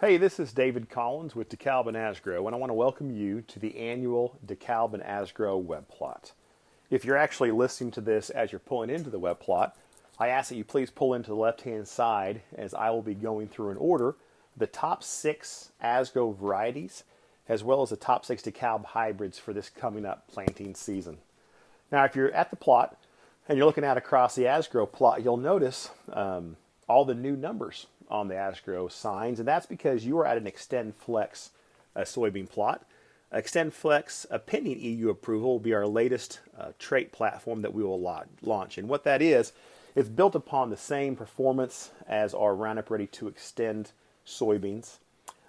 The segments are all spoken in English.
Hey, this is David Collins with DEKALB and ASGROW, and I want to welcome you to the annual DEKALB and ASGROW web plot. If you're actually listening to this as you're pulling into the web plot, I ask that you please pull into the left-hand side as I will be going through in order the top 6 ASGROW varieties as well as the top 6 DEKALB hybrids for this coming up planting season. Now, if you're at the plot and you're looking out across the ASGROW plot, you'll notice all the new numbers on the ASGROW signs, and that's because you are at an Extend Flex soybean plot. Extend Flex, pending EU approval, will be our latest trait platform that we will launch. And what that is, it's built upon the same performance as our Roundup Ready to Extend soybeans.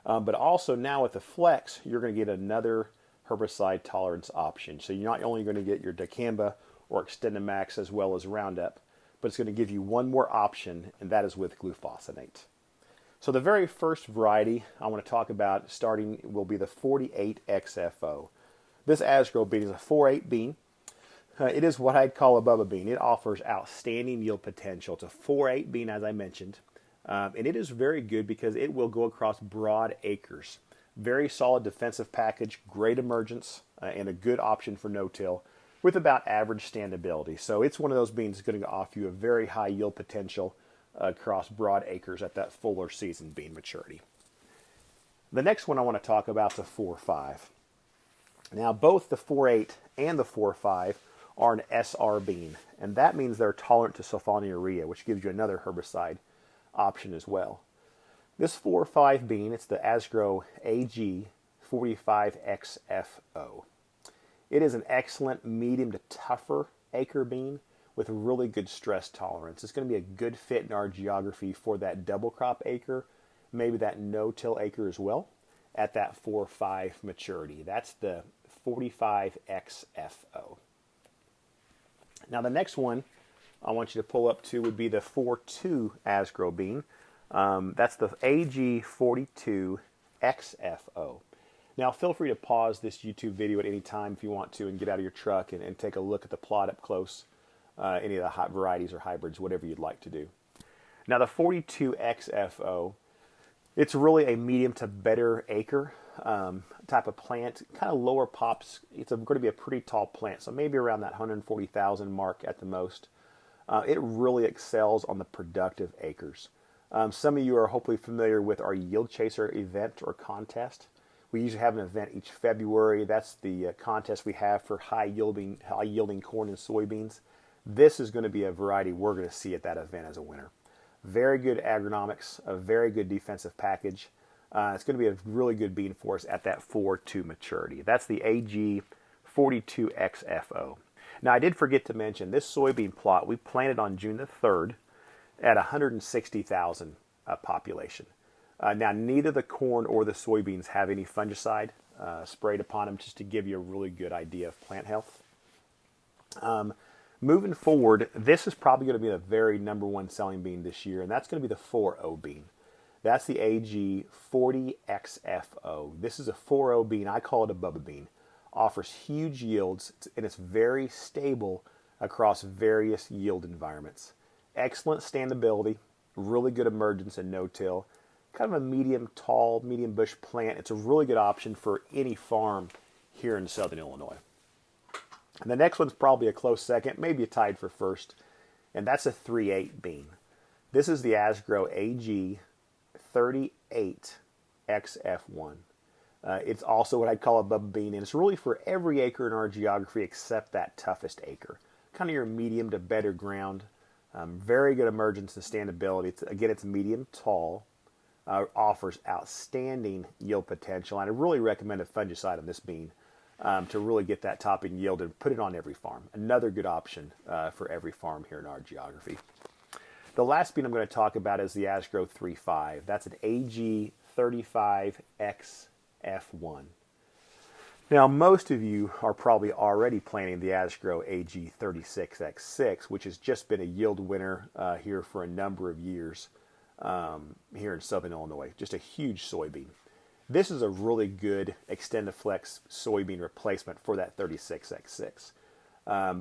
But also now with the Flex, you're going to get another herbicide tolerance option. So you're not only going to get your dicamba or XtendiMax as well as Roundup, but it's going to give you one more option, and that is with glufosinate. So the very first variety I want to talk about starting will be the 48XFO. This ASGROW bean is a 4-8 bean. It is what I'd call a Bubba bean. It offers outstanding yield potential. It's a 4-8 bean, as I mentioned, and it is very good because it will go across broad acres. Very solid defensive package, great emergence, and a good option for no-till with about average standability. So it's one of those beans that's going to offer you a very high yield potential across broad acres at that fuller season bean maturity. The next one I want to talk about is the 4-5. Now, both the 4-8 and the 4-5 are an SR bean, and that means they're tolerant to sulfonylurea, which gives you another herbicide option as well. This 4-5 bean, it's the ASGROW AG 45XFO. It is an excellent medium to tougher acre bean with really good stress tolerance. It's going to be a good fit in our geography for that double crop acre, maybe that no-till acre as well, at that 4-5 maturity. That's the 45XFO. Now the next one I want you to pull up to would be the 4-2 ASGROW bean. That's the AG42XFO. Now feel free to pause this YouTube video at any time if you want to and get out of your truck and take a look at the plot up close. Any of the hot varieties or hybrids, whatever you'd like to do. Now the 42XFO, it's really a medium to better acre type of plant, kind of lower pops. It's going to be a pretty tall plant, so maybe around that 140,000 mark at the most. It really excels on the productive acres. Some of you are hopefully familiar with our Yield Chaser event or contest. We usually have an event each February. That's the contest we have for high yielding corn and soybeans. This is going to be a variety we're going to see at that event as a winner. Very good agronomics, a very good defensive package. It's going to be a really good bean for us at that 4-2 maturity. That's the AG42XFO. Now, I did forget to mention this soybean plot we planted on June the 3rd at 160,000 population. Now, neither the corn or the soybeans have any fungicide sprayed upon them, just to give you a really good idea of plant health. Moving forward, this is probably going to be the very number one selling bean this year, and that's going to be the 4-0 bean. That's the AG40XFO. This is a 4-0 bean. I call it a Bubba bean. Offers huge yields, and it's very stable across various yield environments. Excellent standability, really good emergence and no-till. Kind of a medium tall, medium bush plant. It's a really good option for any farm here in Southern Illinois. And the next one's probably a close second, maybe a tied for first, and that's a 3-8 bean. This is the ASGROW AG 38XF1. It's also what I'd call a Bubba bean, and it's really for every acre in our geography except that toughest acre. Kind of your medium to better ground. Very good emergence and standability. It's medium tall. Offers outstanding yield potential, and I really recommend a fungicide on this bean. To really get that topping yield and put it on every farm. Another good option for every farm here in our geography. The last bean I'm going to talk about is the ASGROW 3-5. That's an AG35XF1. Now, most of you are probably already planting the ASGROW AG36X6, which has just been a yield winner here for a number of years here in Southern Illinois. Just a huge soybean. This is a really good XtendiFlex soybean replacement for that 36X6.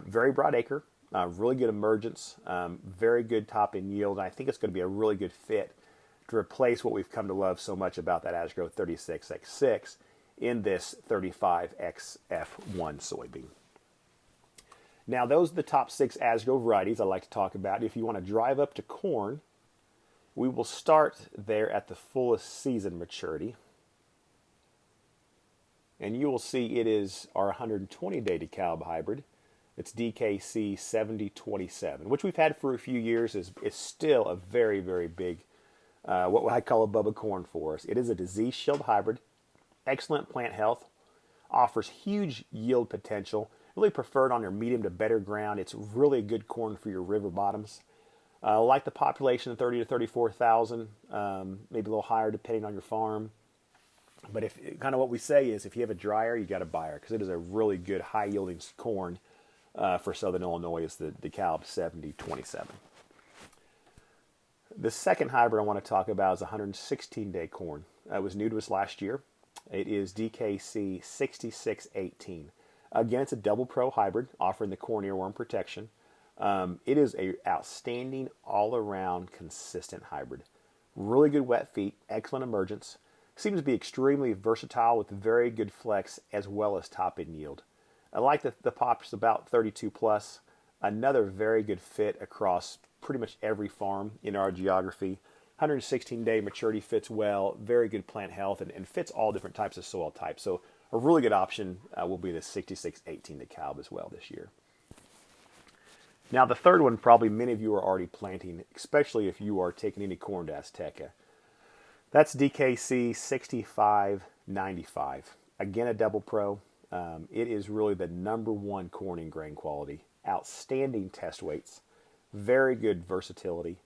Very broad acre, really good emergence, very good top end yield. And I think it's going to be a really good fit to replace what we've come to love so much about that ASGROW 36X6 in this 35XF1 soybean. Now, those are the top 6 ASGROW varieties I'd like to talk about. If you want to drive up to corn, we will start there at the fullest season maturity. And you will see it is our 120-day DEKALB hybrid. It's DKC 7027, which we've had for a few years. Is still a very, very big, what I call a Bubba corn for us. It is a disease shield hybrid, excellent plant health, offers huge yield potential, really preferred on your medium to better ground. It's really a good corn for your river bottoms. Like the population of 30 to 34,000, maybe a little higher depending on your farm. But if kind of what we say is if you have a dryer, you got a buyer, because it is a really good high yielding corn for Southern Illinois. Is the DEKALB 7027. The second hybrid I want to talk about is 116-day corn. It was new to us last year. It is DKC 6618. Again, it's a double pro hybrid offering the corn earworm protection. It is a outstanding all-around consistent hybrid. Really good wet feet, excellent emergence. Seems to be extremely versatile with very good flex as well as top-end yield. I like the pop's about 32 plus. Another very good fit across pretty much every farm in our geography. 116-day maturity fits well, very good plant health, and fits all different types of soil types. So a really good option will be the 6618 DEKALB as well this year. Now the third one, probably many of you are already planting, especially if you are taking any corn to Azteca. That's DKC 6595. Again, a double pro. It is really the #1 corn in grain quality. Outstanding test weights, very good versatility,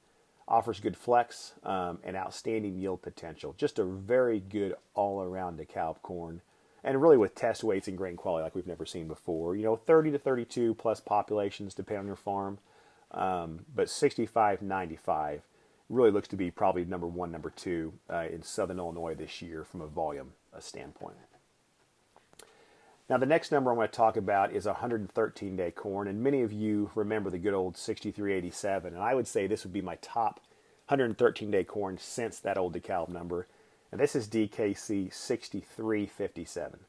offers good flex, and outstanding yield potential. Just a very good all-around DEKALB corn. And really with test weights and grain quality like we've never seen before. 30 to 32 plus populations depending on your farm. But 6595 really looks to be probably #1, #2 in Southern Illinois this year from a volume standpoint. Now the next number I'm going to talk about is 113-day corn. And many of you remember the good old 6387. And I would say this would be my top 113-day corn since that old DEKALB number. And this is DKC 6357.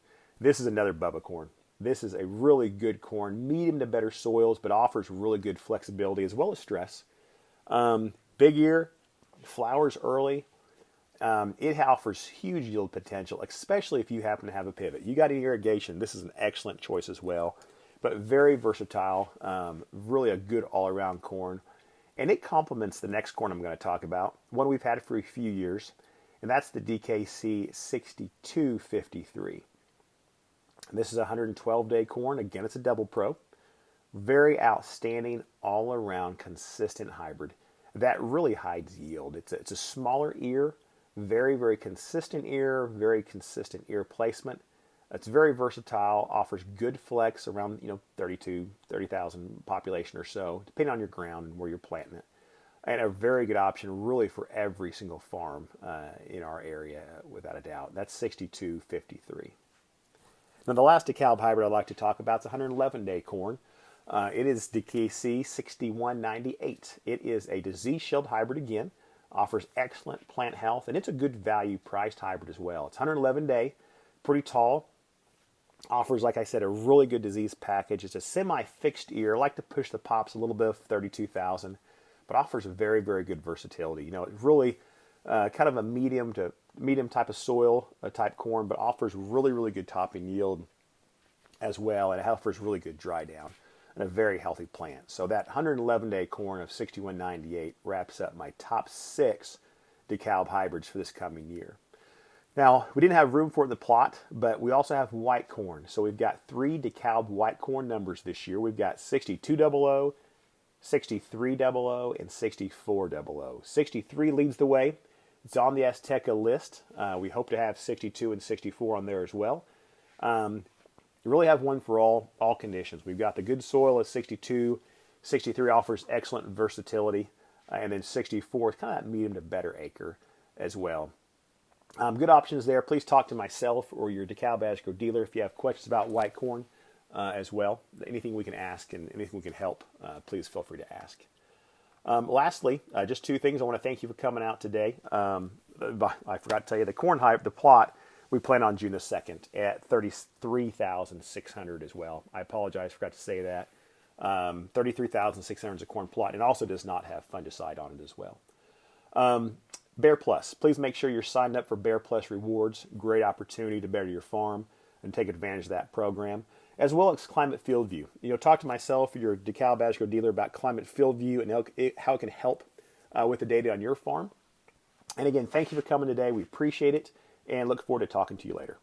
This is another Bubba corn. This is a really good corn, medium to better soils, but offers really good flexibility as well as stress. Big ear, flowers early. It offers huge yield potential, especially if you happen to have a pivot. You got irrigation. This is an excellent choice as well, but very versatile. Really a good all-around corn. And it complements the next corn I'm going to talk about, one we've had for a few years. And that's the DKC 6253. This is a 112-day corn. Again, it's a double pro. Very outstanding, all-around, consistent hybrid. That really hides yield. It's a smaller ear, very, very consistent ear placement. It's very versatile, offers good flex around 30,000 population or so, depending on your ground and where you're planting it. And a very good option really for every single farm in our area, without a doubt. That's 6253. Now the last DEKALB hybrid I'd like to talk about is 111-day corn. It is DKC 6198. It is a disease shield hybrid again, offers excellent plant health, and it's a good value priced hybrid as well. It's 111-day, pretty tall, offers, like I said, a really good disease package. It's a semi-fixed ear. I like to push the pops a little bit of 32,000. But offers a very, very good versatility. It's really kind of a medium type of soil type corn, but offers really, really good topping yield as well, and it offers really good dry down and a very healthy plant. So that 111-day corn of 6198 wraps up my top 6 DEKALB hybrids for this coming year. Now, we didn't have room for it in the plot, but we also have white corn. So we've got 3 DEKALB white corn numbers this year. We've got 6200, 6300, and 6400. 63 leads the way. It's on the Azteca list. We hope to have 62 and 64 on there as well. You really have one for all conditions. We've got the good soil of 62. 63 offers excellent versatility. And then 64 is kind of that medium to better acre as well. Good options there. Please talk to myself or your DEKALB ASGROW dealer if you have questions about white corn. As well. Anything we can ask and anything we can help, please feel free to ask. Lastly, just two things. I want to thank you for coming out today. I forgot to tell you, the corn hype, the plot, we plan on June the 2nd at 33,600 as well. I apologize, forgot to say that. 33,600 is a corn plot, and also does not have fungicide on it as well. Bear Plus, please make sure you're signed up for Bear Plus rewards. Great opportunity to better your farm and take advantage of that program, as well as Climate Field View. Talk to myself or your DEKALB ASGROW dealer about Climate Field View and how it can help with the data on your farm. And again, thank you for coming today. We appreciate it and look forward to talking to you later.